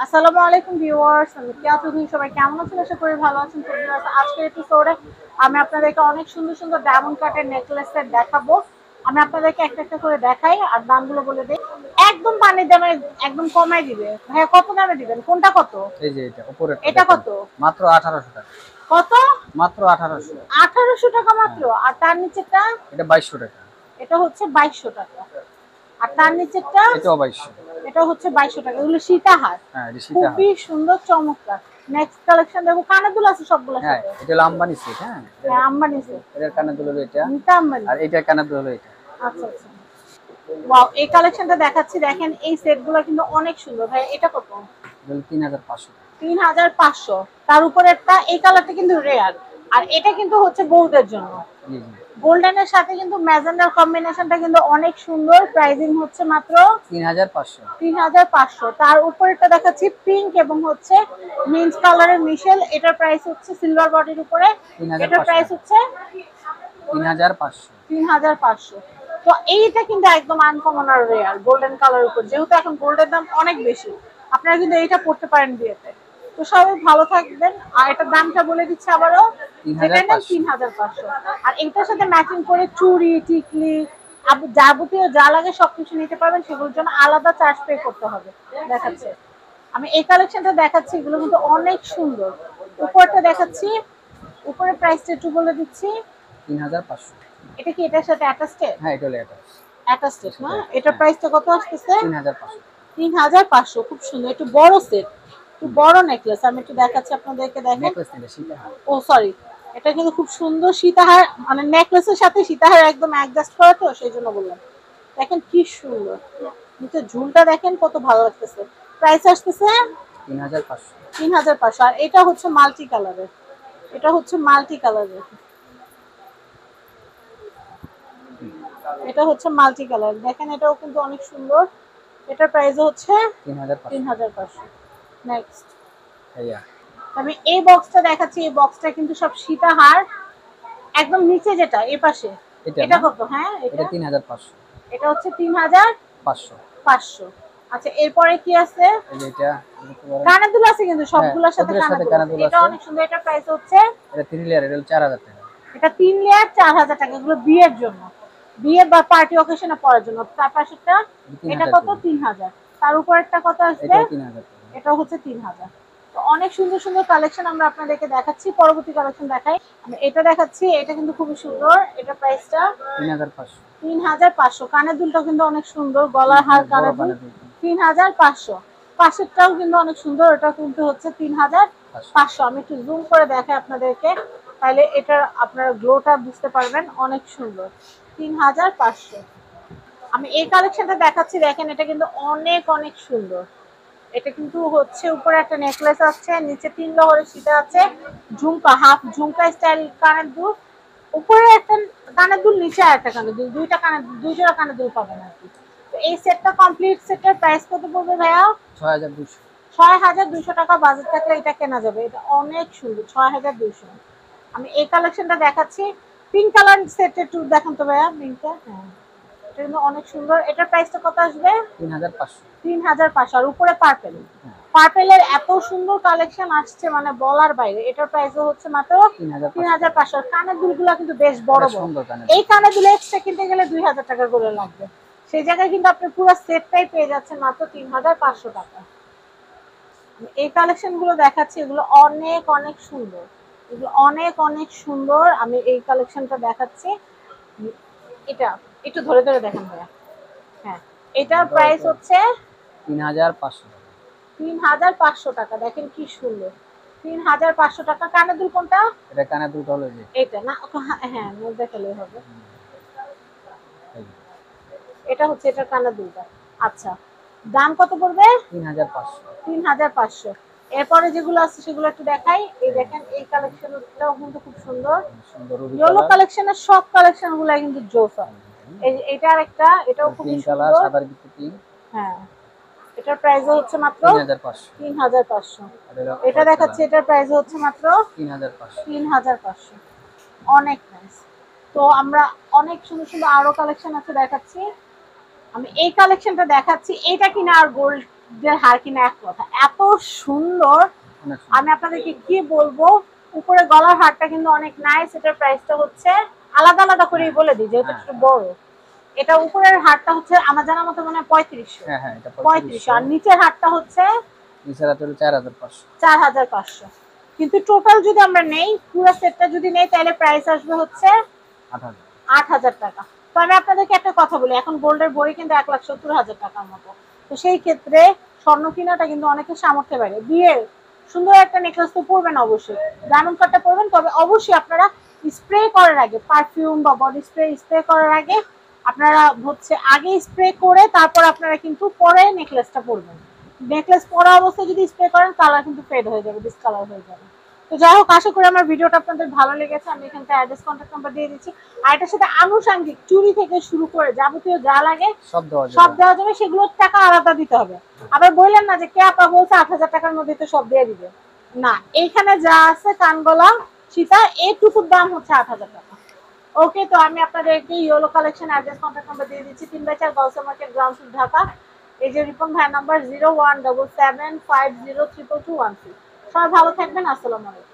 আসসালামু আলাইকুম ভিউয়ার্স, আমি কেয়া চৌধুরী। সবাই কেমন আছেন? আশা করি ভালো আছেন। তো ভিউয়ার্স, আজকের এপিসোডে আমি আপনাদেরকে অনেক সুন্দর সুন্দর ডায়মন্ড কাটের নেকলেস সেট দেখাবো। আমি আপনাদেরকে একটা একটা করে দেখাই আর দামগুলো বলে দিই। একদম পানির দামে একদম কমাই দিবে ভাইয়া। কত দামে দিবেন? কোনটা কত? এই যে এটা উপরেরটা এটা দেখেন, কত? মাত্র 1800 টাকা। কত? মাত্র 1800। 1800 টাকা মাত্র? হ্যাঁ, আর তার নিচেরটা? এটা 2200 টাকা। এটা হচ্ছে 2200 টাকা। আর তার নিচেরটা? এটাও 2200। এটা হচ্ছে 2200 টাকা। এগুলো সীতাহার, হ্যাঁ, এটা সীতাহার। খুবই সুন্দর চমৎকার। নেক্সট কালেকশন দেখো, কানের দুল আছে সবগুলোর হ্যাঁ, সাথে। এটা হলো আম্বানি সেট। হ্যাঁ, হ্যাঁ, আম্বানি সেট। এটার কানের দুল হলো এটা, নিতা আম্বানি। আর এটার কানের দুল হলো এটা। আচ্ছা আচ্ছা। ওয়াও, এই কালেকশনটা দেখাচ্ছি, দেখেন এই সেটগুলো কিন্তু অনেক সুন্দর ভাই। এটা কত? এটা হলো 3500 টাকা। 3500। তার উপরে একটা এই কালারটা কিন্তু রেয়ার, আর এটা কিন্তু হচ্ছে বউদের জন্য। জি জি, গোল্ডেনের সাথে কিন্তু ম্যাজেন্ডার কম্বিনেশনটা কিন্তু অনেক সুন্দর। প্রাইসিং হচ্ছে মাত্র 3500। 3500। তার উপরেরটা দেখাচ্ছি পিঙ্ক এবং হচ্ছে মিন্ট কালারের মিশেল। এটার প্রাইস হচ্ছে সিলভার বডির উপরে। এটার 3500 প্রাইস টাকা। হচ্ছে 3500। 3500। তো এইটা কিন্তু একদম আনকমন আর রেয়ার গোল্ডেন কালার উপর, যেহেতু এখন গোল্ডের দাম অনেক বেশি, আপনারা কিন্তু এইটা পড়তে পারেন বিয়েতে। তো সবাই ভালো থাকবেন। আর এটার দামটা বলে দিচ্ছি আবারও, যেটা নেন 3500। 3500। আর এইটার সাথে ম্যাচিং করে চুড়ি, টিকলি, যাবতীয় যা লাগে সবকিছু নিতে পারবেন। সেগুলোর জন্য আলাদা চার্জ পে করতে হবে। দেখাচ্ছে, আমি এই কালেকশনটা দেখাচ্ছি, এগুলো কিন্তু অনেক সুন্দর। উপরটা দেখাচ্ছি, উপরের প্রাইসটা একটু বলে দিচ্ছি। 3500। এটা কি এটার সাথে অ্যাটাচড? হ্যাঁ, এটা হলো এটা। অ্যাটাচড না? এটার প্রাইসটা কত আসতেছে? 3500। 3500। খুব সুন্দর, একটু বড় সেট, একটু বড় নেকলেস। আমি একটু দেখাচ্ছি আপনাদেরকে, দেখেন। নেকলেস নিলে সীতাহার। ও সরি, এটা কিন্তু খুব সুন্দর সীতাহার, মানে নেকলেসের সাথে সীতাহার একদম অ্যাডজাস্ট করা, তো সেই জন্য বললাম। দেখেন কি সুন্দর, নিচে ঝুলটা দেখেন কত ভালো লাগতেছে। প্রাইস আসতেছে 3500। 3500। আর এটা হচ্ছে মাল্টি কালারের, এটা হচ্ছে মাল্টি কালারের, এটা হচ্ছে মাল্টি কালার। দেখেন এটাও কিন্তু অনেক সুন্দর। এটার প্রাইস হচ্ছে 3500। 3500। নেক্সট ভাইয়া, আমি এই বক্সটা দেখাচ্ছি। এই বক্সটা কিন্তু সব সীতাহার, একদম নিচে যেটা এই পাশে। এটা এটা না, কত? হ্যাঁ, এটা এটা 3500। এটা হচ্ছে 3500। আচ্ছা, এরপরে কি আছে? এই যে এটা দেখতে পারেন। কানের দুল আছে কিন্তু হ্যাঁ, সবগুলোর সাথে প্রতিটার কানের সাথে দুল কানের আছে। দুল এটা আছে। অনেক সুন্দর। এটার প্রাইস হচ্ছে, এটা 3 লেয়ার, এটা হলো 4000 টাকা। এটা 3 লেয়ার 4000 টাকা। এগুলো বিয়ের জন্য, বিয়ে বা পার্টি অকেশনে পরার জন্য। তার পাশেরটা এটা এটা 3000 কত? টাকা। 3000। তার উপরেরটা কত আসবে? এটাও 3000 টাকা। এটা হচ্ছে 3000। তো অনেক সুন্দর সুন্দর কালেকশন আমরা আপনাদেরকে দেখাচ্ছি। পরবর্তী কালেকশন দেখাই। আমি এটা দেখাচ্ছি, এটা কিন্তু খুবই সুন্দর। এটা প্রাইসটা 3500। 3500। কানের দুলটা কিন্তু অনেক সুন্দর, গলার হার, অনেক বড় কানের দুল। কানের দুল। 3500। পাশেরটাও কিন্তু অনেক সুন্দর, এটা কিন্তু হচ্ছে 3500। আমি একটু জুম করে দেখাই আপনাদেরকে, তাহলে এটার আপনারা গ্লোটা বুঝতে পারবেন। অনেক সুন্দর, 3500। আমি এই কালেকশনটা দেখাচ্ছি, দেখেন এটা কিন্তু অনেক অনেক সুন্দর। এটা কিন্তু হচ্ছে উপরে একটা নেকলেস আছে, নিচে 3 লহরের সীতা আছে, ঝুমকা, হাফ ঝুমকা স্টাইল কানের দুল। উপরে একটা কানের দুল, নিচে আর একটা কানের দুল, দুইটা কানের, দুই জোড়া কানের দুল পাবেন আর কি। তো এই সেটটা কমপ্লিট সেটের প্রাইস কত পড়বে ভাইয়া? 6200। 6200 টাকা বাজেট থাকলে এটা কেনা যাবে। এটা অনেক সুন্দর, 6200। আমি এই কালেকশনটা দেখাচ্ছি, পিঙ্ক কালার সেটের টু দেখান তো ভাইয়া, পিঙ্কটা। হ্যাঁ, এটা কিন্তু অনেক সুন্দর। এটার প্রাইসটা কত আসবে? 3500। 3500। আর উপরে পার্পেল, হ্যাঁ, পার্পেলের এত সুন্দর কালেকশন আসছে, মানে বলার বাইরে। এটার প্রাইস হচ্ছে মাত্র 3500 টাকা। 3500। কানের দুলগুলো কিন্তু বেশ বড় এটা বড়। সুন্দর কানের এই দুল। কানের দুল এক্সট্রা কিনতে গেলে 2000 টাকা করে লাগবে। সেই জায়গায় কিন্তু আপনি পুরো সেটটাই পেয়ে যাচ্ছেন মাত্র 3500 টাকা। এই কালেকশন গুলো দেখাচ্ছি, এগুলো অনেক অনেক সুন্দর, এগুলো অনেক অনেক সুন্দর। আমি এই কালেকশনটা দেখাচ্ছি, এটা একটু ধরে ধরে দেখেন ভাইয়া। হ্যাঁ, এটার প্রাইস হচ্ছে 3500 টাকা। 3500 টাকা। দেখেন কি সুন্দর, 3500 টাকা। কানের দুল কোনটা? এটা কানের দুলটা হলো যে এটা না? হ্যাঁ, দেখালেই হবে। এই যে এটা হচ্ছে এটার কানের দুলটা। আচ্ছা, দাম কত পড়বে? 3500। 3500। এরপরে যেগুলো আছে সেগুলো একটু দেখাই। এই দেখেন এই কালেকশনটাও কিন্তু খুব সুন্দর। সুন্দর রুবি ইয়েলো কালার। কালেকশনের সব কালেকশন গুলা কিন্তু জোস হয়। এই যে এটা আরেকটা, এটাও খুবই পিঙ্ক কালার, সুন্দর। সাদার ভিতরে পিঙ্ক। হ্যাঁ, এটার প্রাইস হচ্ছে মাত্র 3500। 3500। আর এটা এটা হোয়াইট দেখাচ্ছি, কালার, এটার প্রাইস হচ্ছে মাত্র 3500। 3500। অনেক নাইস। তো আমরা অনেক সুন্দর সুন্দর আরো কালেকশন আছে দেখাচ্ছি। আমি এই কালেকশনটা দেখাচ্ছি, এটা কিনা আর গোল্ড দের হার কিনা এক কথা, এত সুন্দর। অনেক আমি আপনাদেরকে কি বলবো, উপরে গলার হারটা কিন্তু অনেক নাইস। এটার প্রাইসটা হচ্ছে আলাদা আলাদা করেই বলে দিই যেহেতু একটু বড়। এটা উপরের হারটা হচ্ছে আমার জানার মতো মনে হয় 3500। হ্যাঁ হ্যাঁ, এটা 3500। আর নিচের হারটা হচ্ছে নিচের হাতে হলো 4500। 4500। কিন্তু টোটাল যদি আমরা নেই, পুরো সেটটা যদি নেই, তাহলে প্রাইস আসবে হচ্ছে 8000। 8000 টাকা। তো আমি আপনাদেরকে একটা কথা বলি, এখন গোল্ডের বড়ি কিন্তু 1,70,000 টাকার মতো। তো সেই ক্ষেত্রে স্বর্ণ কিনাটা কিন্তু অনেকের সামর্থ্যের বাইরে। বিয়ের সুন্দর একটা নেকলেস তো পরবেন অবশ্যই, ডায়মন্ড কাটটা পরবেন, তবে অবশ্যই আপনারা স্প্রে করার আগে, পারফিউম বা বডি স্প্রে করার আগে আপনারা হচ্ছে আগে স্প্রে করে তারপর আপনারা কিন্তু পরে নেকলেসটা পরবেন। নেকলেস পরা অবস্থায় যদি স্প্রে করেন কালার কিন্তু ফেড হয়ে যাবে, ডিসকালার হয়ে যাবে। তো যাই হোক, আশা করি আমার ভিডিওটা আপনাদের ভালো লেগেছে। আমি এখান থেকে অ্যাড্রেস, কন্ট্যাক্ট নাম্বার দিয়ে দিচ্ছি। আর এটার সাথে আনুষঙ্গিক চুড়ি থেকে শুরু করে যাবতীয় যা লাগে সব দেওয়া যাবে, সেগুলোর টাকা আলাদা দিতে হবে। আবার বললেন না যে কে আপা বলছে 8,000 টাকার মধ্যে তো সব দিয়ে দিবে, না, এইখানে যা আছে কানগলা সীতা এইটুকুর দাম হচ্ছে 8,000 টাকা। ওকে, তো আমি আপনাদেরকে yellow collection address, contact number দিয়ে দিচ্ছি। 3/4 গাউসা মার্কেট, গ্রাউন্ড ফ্লোর, ঢাকা। এই যে রিপন ভাই নাম্বার 0177503213। সবাই ভালো থাকবেন, আসসালামু আলাইকুম।